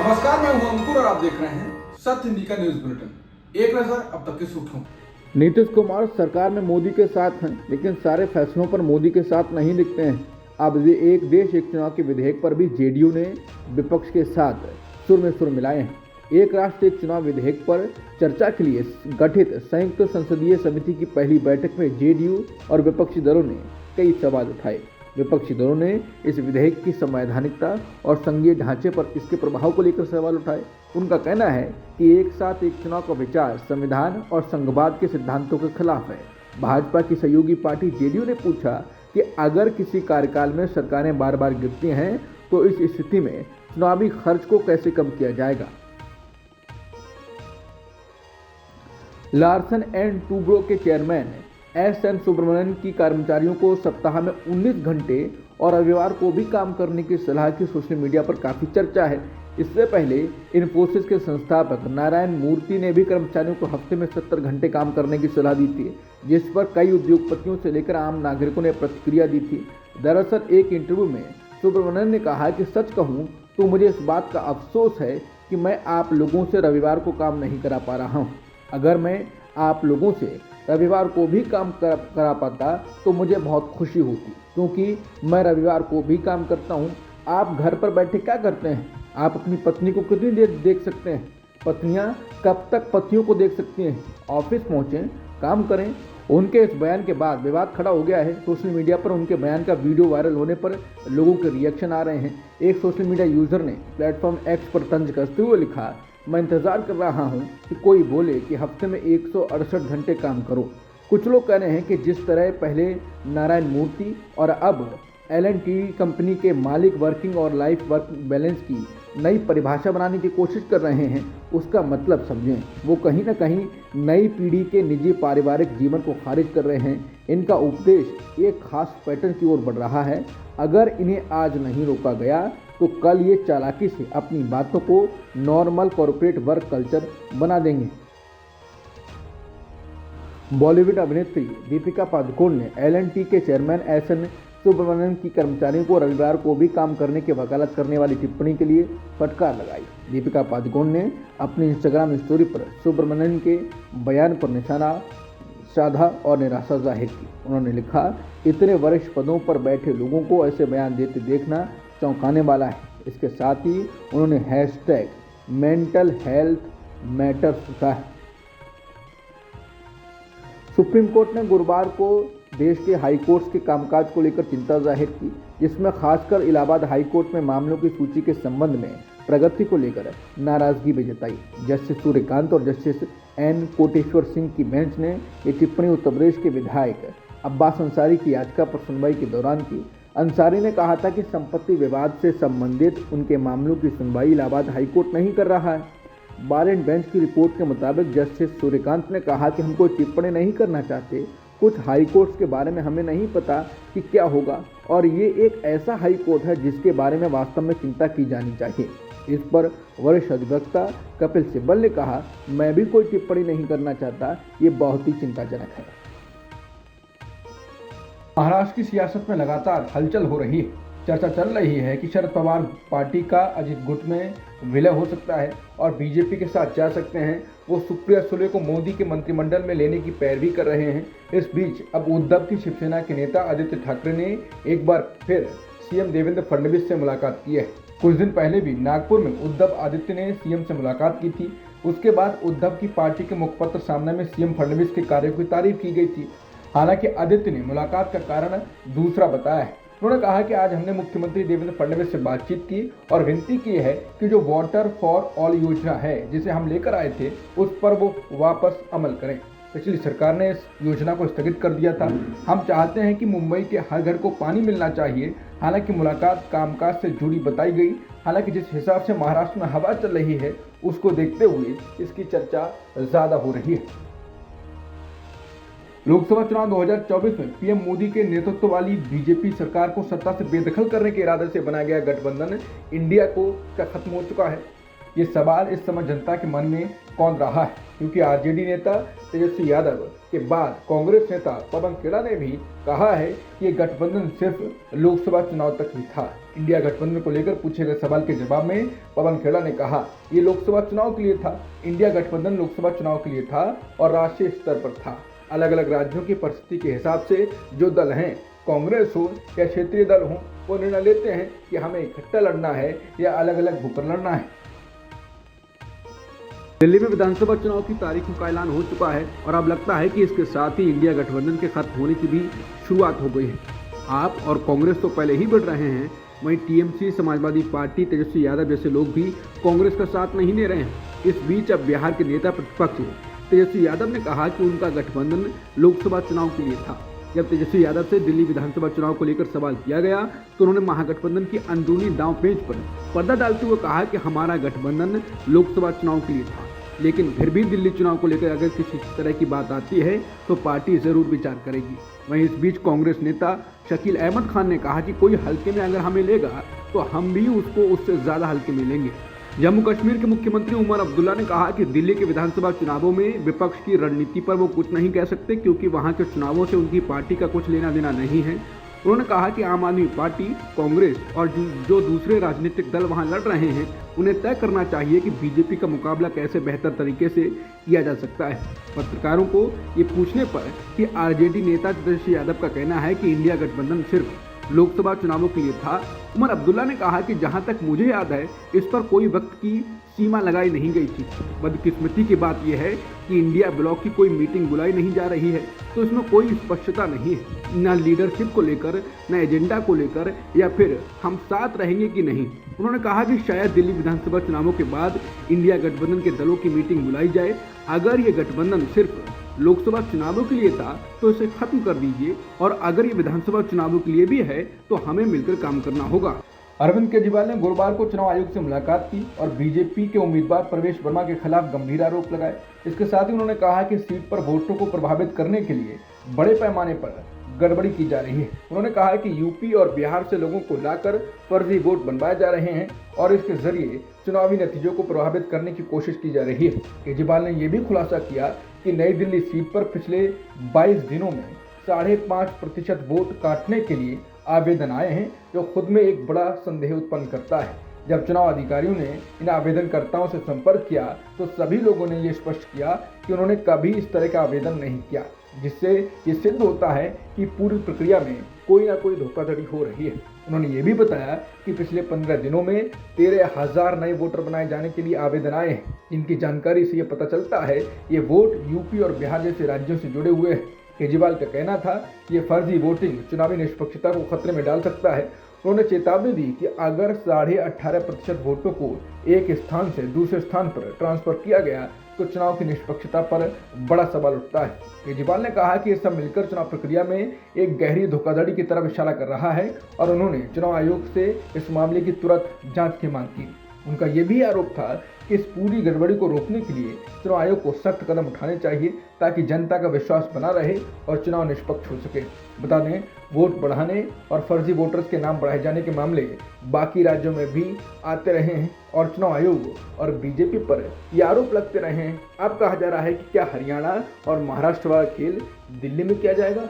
नमस्कार, मैं हूं अंकुर और आप देख रहे हैं सत्य हिंदी का न्यूज बुलेटिन। एक नजर अब तक की सुर्खियों। नीतीश कुमार सरकार में मोदी के साथ हैं, लेकिन सारे फैसलों पर मोदी के साथ नहीं दिखते हैं। अब ये एक देश एक चुनाव के विधेयक पर भी जेडीयू ने विपक्ष के साथ सुर में सुर मिलाए हैं। एक राष्ट्र एक चुनाव विधेयक पर चर्चा के लिए गठित संयुक्त संसदीय समिति की पहली बैठक में जेडीयू और विपक्षी दलों ने कई सवाल उठाए। विपक्षी दलों ने इस विधेयक की संवैधानिकता और संघीय ढांचे पर इसके प्रभाव को लेकर सवाल उठाए। उनका कहना है कि एक साथ एक चुनाव का विचार संविधान और संघवाद के सिद्धांतों के खिलाफ है। भाजपा की सहयोगी पार्टी जेडीयू ने पूछा कि अगर किसी कार्यकाल में सरकारें बार बार गिरती हैं तो इस स्थिति में चुनावी खर्च को कैसे कम किया जाएगा। लार्सन एंड टूब्रो के चेयरमैन एस.एन. सुब्रमण्यन की कर्मचारियों को सप्ताह में 19 घंटे और रविवार को भी काम करने की सलाह की सोशल मीडिया पर काफ़ी चर्चा है। इससे पहले इन्फोसिस के संस्थापक नारायण मूर्ति ने भी कर्मचारियों को हफ्ते में 70 घंटे काम करने की सलाह दी थी, जिस पर कई उद्योगपतियों से लेकर आम नागरिकों ने प्रतिक्रिया दी थी। दरअसल एक इंटरव्यू में सुब्रमण्यन ने कहा कि सच कहूँ तो मुझे इस बात का अफसोस है कि मैं आप लोगों से रविवार को काम नहीं करा पा रहा हूँ। अगर मैं आप लोगों से रविवार को भी काम करा पाता तो मुझे बहुत खुशी होती, क्योंकि मैं रविवार को भी काम करता हूँ। आप घर पर बैठे क्या करते हैं? आप अपनी पत्नी को कितनी देर देख सकते हैं? पत्नियाँ कब तक पतियों को देख सकती हैं? ऑफिस पहुँचें, काम करें। उनके इस बयान के बाद विवाद खड़ा हो गया है। सोशल मीडिया पर उनके बयान का वीडियो वायरल होने पर लोगों के रिएक्शन आ रहे हैं। एक सोशल मीडिया यूजर ने प्लेटफॉर्म एक्स पर तंज कसते हुए लिखा, मैं इंतज़ार कर रहा हूं कि कोई बोले कि हफ्ते में 168 घंटे काम करो। कुछ लोग कह रहे हैं कि जिस तरह पहले नारायण मूर्ति और अब L&T कंपनी के मालिक वर्किंग और लाइफ वर्क बैलेंस की नई परिभाषा बनाने की कोशिश कर रहे हैं, उसका मतलब समझें। वो कहीं ना कहीं नई पीढ़ी के निजी पारिवारिक जीवन को खारिज कर रहे हैं। इनका उपदेश एक खास पैटर्न की ओर बढ़ रहा है। अगर इन्हें आज नहीं रोका गया तो कल ये चालाकी से अपनी बातों को नॉर्मल कॉर्पोरेट वर्क कल्चर बना देंगे। बॉलीवुड अभिनेत्री दीपिका पादुकोण ने L&T के चेयरमैन एस.एन. सुब्रमण्यन की कर्मचारियों को रविवार को भी काम करने की वकालत करने वाली टिप्पणी के लिए फटकार लगाई। दीपिका पादुकोण ने अपनी इंस्टाग्राम स्टोरी पर सुब्रमण्यन के बयान पर निशाना साधा और निराशा जाहिर की। उन्होंने लिखा, इतने वरिष्ठ पदों पर बैठे लोगों को ऐसे बयान देते देखना चौंकाने वाला है। इसके साथ ही उन्होंने हैशटैग मेंटल हेल्थ मैटर्स लिखा है। सुप्रीम कोर्ट ने गुरुवार को देश के हाई कोर्ट्स के कामकाज को लेकर चिंता जाहिर की, जिसमें खासकर इलाहाबाद हाई कोर्ट में मामलों की सूची के संबंध में प्रगति को लेकर नाराजगी भी जताई। जस्टिस सूर्यकांत और जस्टिस एन कोटेश्वर सिंह की बेंच ने ये टिप्पणी उत्तर प्रदेश के विधायक अब्बास अंसारी की याचिका पर सुनवाई के दौरान की। अंसारी ने कहा था कि संपत्ति विवाद से संबंधित उनके मामलों की सुनवाई इलाहाबाद हाईकोर्ट नहीं कर रहा है। बार एंड बेंच की रिपोर्ट के मुताबिक जस्टिस सूर्यकांत ने कहा कि हम कोई टिप्पणी नहीं करना चाहते। कुछ हाई कोर्ट्स के बारे में हमें नहीं पता कि क्या होगा, और ये एक ऐसा हाई कोर्ट है जिसके बारे में वास्तव में चिंता की जानी चाहिए। इस पर वरिष्ठ अधिवक्ता कपिल सिब्बल ने कहा, मैं भी कोई टिप्पणी नहीं करना चाहता, ये बहुत ही चिंताजनक है। महाराष्ट्र की सियासत में लगातार हलचल हो रही है। चर्चा चल रही है कि शरद पवार पार्टी का अजित गुट में विलय हो सकता है और बीजेपी के साथ जा सकते हैं। वो सुप्रिया सुले को मोदी के मंत्रिमंडल में लेने की पैरवी कर रहे हैं। इस बीच अब उद्धव की शिवसेना के नेता आदित्य ठाकरे ने एक बार फिर सीएम देवेंद्र फडणवीस से मुलाकात की है। कुछ दिन पहले भी नागपुर में उद्धव आदित्य ने सीएम से मुलाकात की थी। उसके बाद उद्धव की पार्टी के मुखपत्र सामने में सीएम फडणवीस के कार्यों की तारीफ की गई थी। हालांकि आदित्य ने मुलाकात का कारण दूसरा बताया है। उन्होंने कहा कि आज हमने मुख्यमंत्री देवेंद्र फडणवीस से बातचीत की और विनती की है कि जो वाटर फॉर ऑल योजना है जिसे हम लेकर आए थे उस पर वो वापस अमल करें। पिछली सरकार ने इस योजना को स्थगित कर दिया था। हम चाहते हैं कि मुंबई के हर घर को पानी मिलना चाहिए। हालांकि मुलाकात कामकाज से जुड़ी बताई गई। हालांकि जिस हिसाब से महाराष्ट्र में हवा चल रही है उसको देखते हुए इसकी चर्चा ज़्यादा हो रही है। लोकसभा चुनाव 2024 में पीएम मोदी के नेतृत्व वाली बीजेपी सरकार को सत्ता से बेदखल करने के इरादे से बनाया गया गठबंधन इंडिया को क्या खत्म हो चुका है? ये सवाल इस समय जनता के मन में कौन रहा है, क्योंकि आरजेडी नेता तेजस्वी यादव के बाद कांग्रेस नेता पवन खेड़ा ने भी कहा है कि ये गठबंधन सिर्फ लोकसभा चुनाव तक ही था। इंडिया गठबंधन को लेकर पूछे गए सवाल के जवाब में पवन खेड़ा ने कहा, ये लोकसभा चुनाव के लिए था। इंडिया गठबंधन लोकसभा चुनाव के लिए था और राष्ट्रीय स्तर पर था। अलग अलग राज्यों की परिस्थिति के हिसाब से जो दल हैं, कांग्रेस हो या क्षेत्रीय दल हो, वो निर्णय लेते हैं कि हमें इकट्ठा लड़ना है या अलग अलग होकर लड़ना है। दिल्ली में विधानसभा चुनाव की तारीखों का ऐलान हो चुका है और अब लगता है कि इसके साथ ही इंडिया गठबंधन के खत्म होने की भी शुरुआत हो गई है। आप और कांग्रेस तो पहले ही बढ़ रहे हैं, वहीं टीएमसी, समाजवादी पार्टी, तेजस्वी यादव जैसे लोग भी कांग्रेस का साथ नहीं दे रहे हैं। इस बीच अब बिहार के नेता प्रतिपक्ष तेजस्वी यादव ने कहा कि उनका गठबंधन लोकसभा चुनाव के लिए था। जब तेजस्वी यादव से दिल्ली विधानसभा चुनाव को लेकर सवाल किया गया तो उन्होंने महागठबंधन की अंदरूनी दांवपेच पर पर्दा डालते हुए कहा कि हमारा गठबंधन लोकसभा चुनाव के लिए था, लेकिन फिर भी दिल्ली चुनाव को लेकर अगर किसी तरह की बात आती है तो पार्टी जरूर विचार करेगी। वहीं इस बीच कांग्रेस नेता शकील अहमद खान ने कहा कि कोई हल्के में अगर हमें लेगा तो हम भी उसको उससे ज़्यादा हल्के में लेंगे। जम्मू कश्मीर के मुख्यमंत्री उमर अब्दुल्ला ने कहा कि दिल्ली के विधानसभा चुनावों में विपक्ष की रणनीति पर वो कुछ नहीं कह सकते, क्योंकि वहां के चुनावों से उनकी पार्टी का कुछ लेना देना नहीं है। उन्होंने कहा कि आम आदमी पार्टी, कांग्रेस और जो दूसरे राजनीतिक दल वहां लड़ रहे हैं, उन्हें तय करना चाहिए कि बीजेपी का मुकाबला कैसे बेहतर तरीके से किया जा सकता है। पत्रकारों को ये पूछने पर कि आरजेडी नेता तेजस्वी यादव का कहना है कि इंडिया गठबंधन सिर्फ लोकसभा चुनावों के लिए था, उमर अब्दुल्ला ने कहा कि जहां तक मुझे याद है इस पर कोई वक्त की सीमा लगाई नहीं गई थी। बदकिस्मती की बात यह है कि इंडिया ब्लॉक की कोई मीटिंग बुलाई नहीं जा रही है, तो इसमें कोई स्पष्टता नहीं है, न लीडरशिप को लेकर, न एजेंडा को लेकर, या फिर हम साथ रहेंगे कि नहीं। उन्होंने कहा कि शायद दिल्ली विधानसभा चुनावों के बाद इंडिया गठबंधन के दलों की मीटिंग बुलाई जाए। अगर ये गठबंधन सिर्फ लोकसभा चुनावों के लिए था तो इसे खत्म कर दीजिए, और अगर ये विधानसभा चुनावों के लिए भी है तो हमें मिलकर काम करना होगा। अरविंद केजरीवाल ने गुरुवार को चुनाव आयोग से मुलाकात की और बीजेपी के उम्मीदवार प्रवेश वर्मा के खिलाफ गंभीर आरोप लगाए। इसके साथ ही उन्होंने कहा कि सीट पर वोटरों को प्रभावित करने के लिए बड़े पैमाने पर गड़बड़ी की जा रही है। उन्होंने कहा कि यूपी और बिहार से लोगों को लाकर फर्जी वोट बनवाए जा रहे हैं और इसके जरिए चुनावी नतीजों को प्रभावित करने की कोशिश की जा रही है। केजरीवाल ने यह भी खुलासा किया कि नई दिल्ली सीट पर पिछले 22 दिनों में 5.5% वोट काटने के लिए आवेदन आए हैं, जो खुद में एक बड़ा संदेह उत्पन्न करता है। जब चुनाव अधिकारियों ने इन आवेदनकर्ताओं से संपर्क किया तो सभी लोगों ने ये स्पष्ट किया कि उन्होंने कभी इस तरह का आवेदन नहीं किया, जिससे ये सिद्ध होता है कि पूरी प्रक्रिया में कोई ना कोई धोखाधड़ी हो रही है। उन्होंने ये भी बताया कि पिछले 15 दिनों में 13,000 नए वोटर बनाए जाने के लिए आवेदन आए हैं। इनकी जानकारी से ये पता चलता है ये वोट यूपी और बिहार जैसे राज्यों से जुड़े हुए हैं। केजरीवाल का कहना था कि ये फर्जी वोटिंग चुनावी निष्पक्षता को खतरे में डाल सकता है। उन्होंने चेतावनी दी कि अगर 18.5% वोटों को एक स्थान से दूसरे स्थान पर ट्रांसफर किया गया तो चुनाव की निष्पक्षता पर बड़ा सवाल उठता है। केजरीवाल ने कहा कि ये सब मिलकर चुनाव प्रक्रिया में एक गहरी धोखाधड़ी की तरफ इशारा कर रहा है और उन्होंने चुनाव आयोग से इस मामले की तुरंत जांच की मांग की। उनका यह भी आरोप था कि इस पूरी गड़बड़ी को रोकने के लिए चुनाव आयोग को सख्त कदम उठाने चाहिए ताकि जनता का विश्वास बना रहे और चुनाव निष्पक्ष हो सके। बता दें, वोट बढ़ाने और फर्जी वोटर्स के नाम बढ़ाए जाने के मामले बाकी राज्यों में भी आते रहे हैं और चुनाव आयोग और बीजेपी पर ये आरोप लगते रहे हैं। अब कहा जा रहा है कि क्या हरियाणा और महाराष्ट्र वाला खेल दिल्ली में किया जाएगा।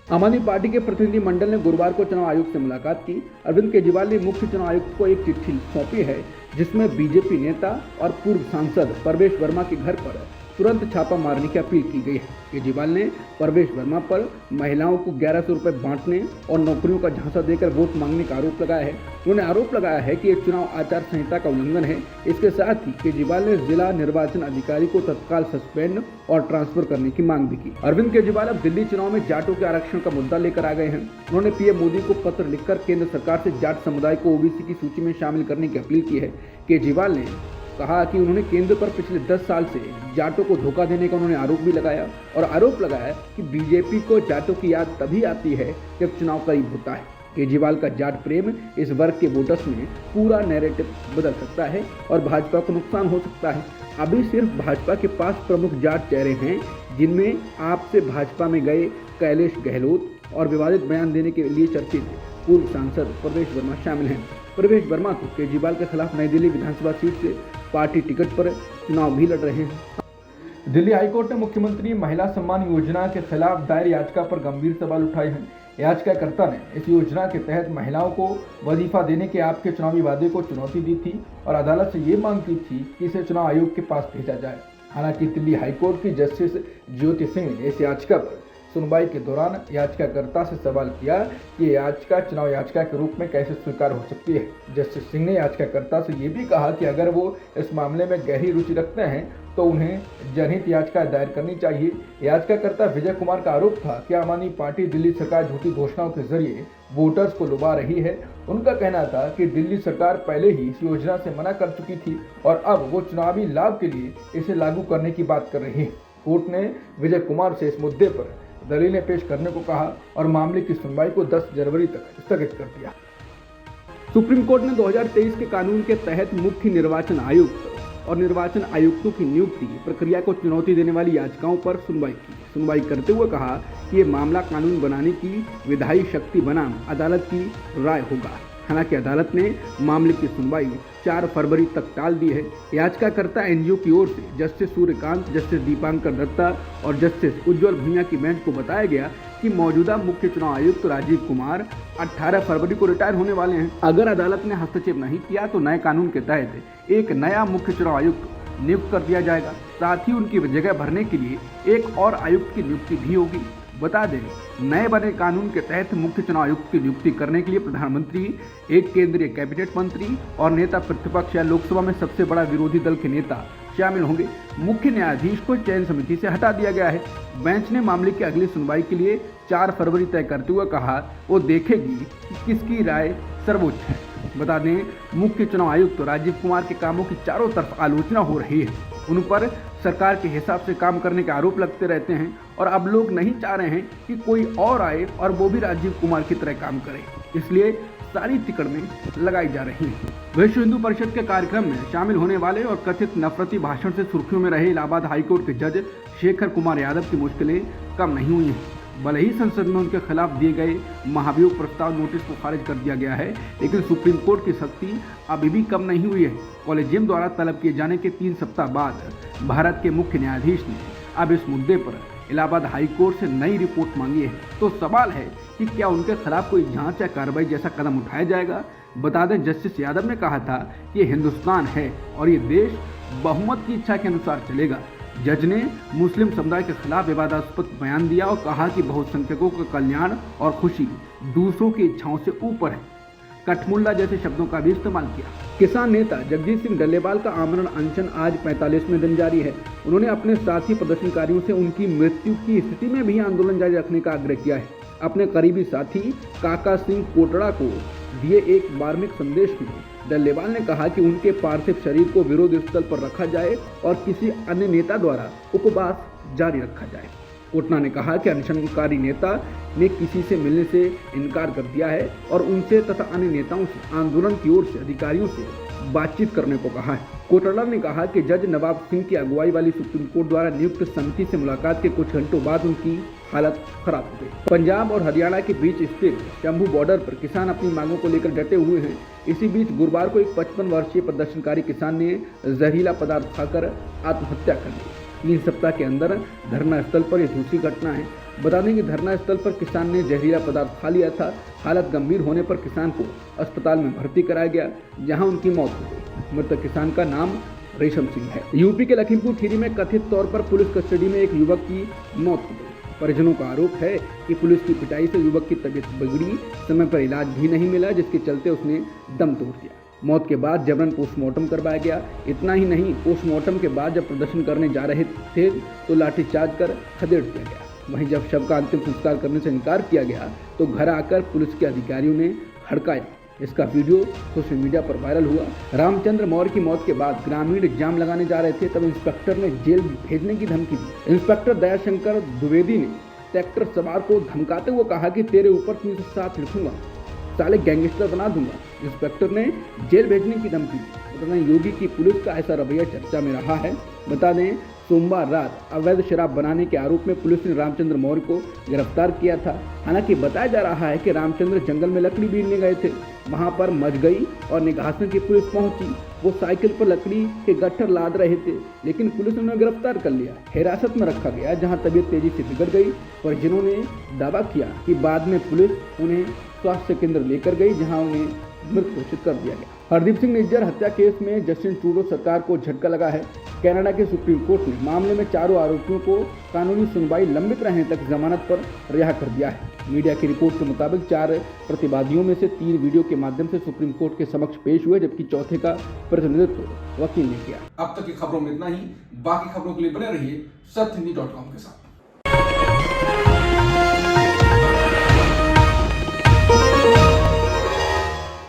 आम आदमी पार्टी के प्रतिनिधि मंडल ने गुरुवार को चुनाव आयोग से मुलाकात की। अरविंद केजरीवाल ने मुख्य चुनाव आयुक्त को एक चिट्ठी सौंपी है, जिसमें बीजेपी नेता और पूर्व सांसद प्रवेश वर्मा के घर पर तुरंत छापा मारने की अपील की गई है। केजरीवाल ने प्रवेश वर्मा पर महिलाओं को 1100 रुपये बांटने और नौकरियों का झांसा देकर वोट मांगने का आरोप लगाया है। उन्होंने आरोप लगाया है कि ये चुनाव आचार संहिता का उल्लंघन है। इसके साथ ही केजरीवाल ने जिला निर्वाचन अधिकारी को तत्काल सस्पेंड और ट्रांसफर करने की मांग भी की। अरविंद केजरीवाल अब दिल्ली चुनाव में जाटों के आरक्षण का मुद्दा लेकर आ गए हैं। उन्होंने पीएम मोदी को पत्र लिखकर केंद्र सरकार से जाट समुदाय को ओबीसी की सूची में शामिल करने की अपील की है। केजरीवाल ने कहा कि उन्होंने केंद्र पर पिछले 10 साल से जाटों को धोखा देने का उन्होंने आरोप भी लगाया और आरोप लगाया कि बीजेपी को जाटों की याद तभी आती है जब चुनाव करीब होता है। केजरीवाल का जाट प्रेम इस वर्ग के वोटर्स में पूरा नैरेटिव बदल सकता है और भाजपा को नुकसान हो सकता है। अभी सिर्फ भाजपा के पास प्रमुख जाट चेहरे हैं, जिनमें आपसे भाजपा में गए कैलेश गहलोत और विवादित बयान देने के लिए चर्चित पूर्व सांसद प्रवेश वर्मा शामिल हैं। प्रवेश वर्मा को केजरीवाल के खिलाफ नई दिल्ली विधानसभा सीट से पार्टी टिकट पर चुनाव भी लड़ रहे हैं। दिल्ली हाईकोर्ट ने मुख्यमंत्री महिला सम्मान योजना के खिलाफ दायर याचिका पर गंभीर सवाल उठाए हैं। याचिकाकर्ता ने इस योजना के तहत महिलाओं को वजीफा देने के आपके चुनावी वादे को चुनौती दी थी और अदालत से ये मांग की थी कि इसे चुनाव आयोग के पास भेजा जाए। हालांकि दिल्ली हाईकोर्ट की जस्टिस ज्योति सिंह ने इस याचिका पर सुनवाई के दौरान याचिकाकर्ता से सवाल किया कि याचिका चुनाव याचिका के रूप में कैसे स्वीकार हो सकती है। जस्टिस सिंह ने याचिकाकर्ता से ये भी कहा कि अगर वो इस मामले में गहरी रुचि रखते हैं तो उन्हें जनहित याचिका दायर करनी चाहिए। याचिकाकर्ता विजय कुमार का आरोप था कि आम आदमी पार्टी दिल्ली सरकार झूठी घोषणाओं के जरिए वोटर्स को लुभा रही है। उनका कहना था कि दिल्ली सरकार पहले ही इस योजना से मना कर चुकी थी और अब वो चुनावी लाभ के लिए इसे लागू करने की बात कर रही है। कोर्ट ने विजय कुमार से इस मुद्दे पर दलीलें पेश करने को कहा और मामले की सुनवाई को 10 जनवरी तक स्थगित कर दिया। सुप्रीम कोर्ट ने 2023 के कानून के तहत मुख्य निर्वाचन आयुक्त और निर्वाचन आयुक्तों की नियुक्ति प्रक्रिया को चुनौती देने वाली याचिकाओं पर सुनवाई करते हुए कहा कि ये मामला कानून बनाने की विधायी शक्ति बनाम अदालत की राय होगा। हालांकि अदालत ने मामले की सुनवाई 4 फरवरी तक टाल दी है। याचिकाकर्ता एनजीओ की ओर से जस्टिस सूर्यकांत, जस्टिस दीपांकर दत्ता और जस्टिस उज्ज्वल भुइयां की बेंच को बताया गया कि मौजूदा मुख्य चुनाव आयुक्त राजीव कुमार 18 फरवरी को रिटायर होने वाले हैं। अगर अदालत ने हस्तक्षेप नहीं किया तो नए कानून के तहत एक नया मुख्य चुनाव आयुक्त नियुक्त कर दिया जाएगा। साथ ही उनकी जगह भरने के लिए एक और आयुक्त की नियुक्ति भी होगी। बता दें, नए बने कानून के तहत मुख्य चुनाव आयुक्त की नियुक्ति करने के लिए प्रधानमंत्री, एक केंद्रीय कैबिनेट मंत्री और नेता प्रतिपक्ष या लोकसभा में सबसे बड़ा विरोधी दल के नेता शामिल होंगे। मुख्य न्यायाधीश को चयन समिति से हटा दिया गया है। बेंच ने मामले की अगली सुनवाई के लिए 4 फरवरी तय करते हुए कहा वो देखेगी कि किसकी राय सर्वोच्च है। बता दें, मुख्य चुनाव आयुक्त राजीव कुमार के कामों की चारों तरफ आलोचना हो रही है। उन पर सरकार के हिसाब से काम करने के आरोप लगते रहते हैं और अब लोग नहीं चाह रहे हैं कि कोई और आए और वो भी राजीव कुमार की तरह काम करे, इसलिए सारी तिकड़में लगाई जा रही हैं। विश्व हिंदू परिषद के कार्यक्रम में शामिल होने वाले और कथित नफरती भाषण से सुर्खियों में रहे इलाहाबाद हाईकोर्ट के जज शेखर कुमार यादव की मुश्किलें कम नहीं हुई हैं। भले ही संसद में उनके खिलाफ दिए गए महाभियोग प्रस्ताव नोटिस को खारिज कर दिया गया है, लेकिन सुप्रीम कोर्ट की सख्ती अभी भी कम नहीं हुई है। कॉलेजियम द्वारा तलब किए जाने के 3 सप्ताह बाद भारत के मुख्य न्यायाधीश ने अब इस मुद्दे पर इलाहाबाद हाईकोर्ट से नई रिपोर्ट मांगी है। तो सवाल है कि क्या उनके खिलाफ कोई जांच या कार्रवाई जैसा कदम उठाया जाएगा। बता दें, जस्टिस यादव ने कहा था कि ये हिंदुस्तान है और ये देश बहुमत की इच्छा के अनुसार चलेगा। जज ने मुस्लिम समुदाय के खिलाफ विवादास्पद बयान दिया और कहा कि बहुसंख्यकों का कल्याण और खुशी दूसरों की इच्छाओं से ऊपर है। कठमुल्ला जैसे शब्दों का भी इस्तेमाल किया। किसान नेता जगजीत सिंह डल्लेवाल का आमरण अनशन आज 45वें दिन जारी है। उन्होंने अपने साथी प्रदर्शनकारियों से उनकी मृत्यु की स्थिति में भी आंदोलन जारी रखने का आग्रह किया है। अपने करीबी साथी काका सिंह कोटड़ा को दिए एक मार्मिक संदेश में डल्लेवाल ने कहा कि उनके पार्थिव शरीर को विरोध स्थल पर रखा जाए और किसी अन्य नेता द्वारा उपवास जारी रखा जाए। कोटड़ा ने कहा कि अनशनकारी नेता ने किसी से मिलने से इनकार कर दिया है और उनसे तथा अन्य नेताओं से आंदोलन की ओर से अधिकारियों से बातचीत करने को कहा है। कोटड़ा ने कहा कि जज नवाब सिंह की अगुवाई वाली सुप्रीम कोर्ट द्वारा नियुक्त समिति से मुलाकात के कुछ घंटों बाद उनकी हालत खराब हो गई। पंजाब और हरियाणा के बीच स्थित शंभू बॉर्डर पर किसान अपनी मांगों को लेकर डटे हुए हैं। इसी बीच गुरुवार को एक 55 वर्षीय प्रदर्शनकारी किसान ने जहरीला पदार्थ खाकर आत्महत्या कर ली। 3 सप्ताह के अंदर धरना स्थल पर यह दूसरी घटना है। बता दें कि धरना स्थल पर किसान ने जहरीला पदार्थ खा लिया था। हालत गंभीर होने पर किसान को अस्पताल में भर्ती कराया गया, जहां उनकी मौत हो गई। मृतक किसान का नाम रेशम सिंह है। यूपी के लखीमपुर खीरी में कथित तौर पर पुलिस कस्टडी में एक युवक की मौत हो गई। परिजनों का आरोप है कि पुलिस की पिटाई से युवक की तबीयत बिगड़ी, समय पर इलाज भी नहीं मिला, जिसके चलते उसने दम तोड़ दिया। मौत के बाद जबरन पोस्टमार्टम करवाया गया। इतना ही नहीं, पोस्टमार्टम के बाद जब प्रदर्शन करने जा रहे थे तो लाठीचार्ज कर खदेड़ दिया गया। वहीं जब शव का अंतिम संस्कार करने से इनकार किया गया तो घर आकर पुलिस के अधिकारियों ने हड़काया। इसका वीडियो सोशल मीडिया पर वायरल हुआ। रामचंद्र मौर्य की मौत के बाद ग्रामीण जाम लगाने जा रहे थे, तब इंस्पेक्टर ने जेल भेजने की धमकी दी। इंस्पेक्टर दयाशंकर द्विवेदी ने ट्रैक्टर सवार को धमकाते हुए कहा कि तेरे ऊपर 307 लिखूंगा, साले गैंगस्टर बना दूंगा। इंस्पेक्टर ने जेल भेजने की धमकी दी। बता दें, योगी की पुलिस का ऐसा रवैया चर्चा में रहा है। बता दें, सोमवार रात अवैध शराब बनाने के आरोप में पुलिस ने रामचंद्र मौर्य को गिरफ्तार किया था। हालांकि बताया जा रहा है कि रामचंद्र जंगल में लकड़ी बीनने गए थे। वहां पर मझगई और निघासन की पुलिस पहुंची। वो साइकिल पर लकड़ी के गट्ठर लाद रहे थे, लेकिन पुलिस ने उन्हें गिरफ्तार कर लिया। हिरासत में रखा गया, जहां तबीयत तेजी से बिगड़ गई। परिजनों ने दावा किया कि बाद में पुलिस उन्हें स्वास्थ्य केंद्र लेकर गई, जहां उन्हें मृत घोषित कर दिया गया। हरदीप सिंह निज्जर हत्या केस में जस्टिन ट्रूडो सरकार को झटका लगा है। कनाडा के सुप्रीम कोर्ट ने मामले में चारों आरोपियों को कानूनी सुनवाई लंबित रहने तक जमानत पर रिहा कर दिया है। मीडिया की रिपोर्ट के मुताबिक 4 प्रतिवादियों में से 3 वीडियो के माध्यम से सुप्रीम कोर्ट के समक्ष पेश हुए, जबकि चौथे का प्रतिनिधित्व वकील ने किया। अब तक की खबरों में इतना ही। बाकी खबरों के लिए बने रहिए सत्यहिंदी.com के साथ।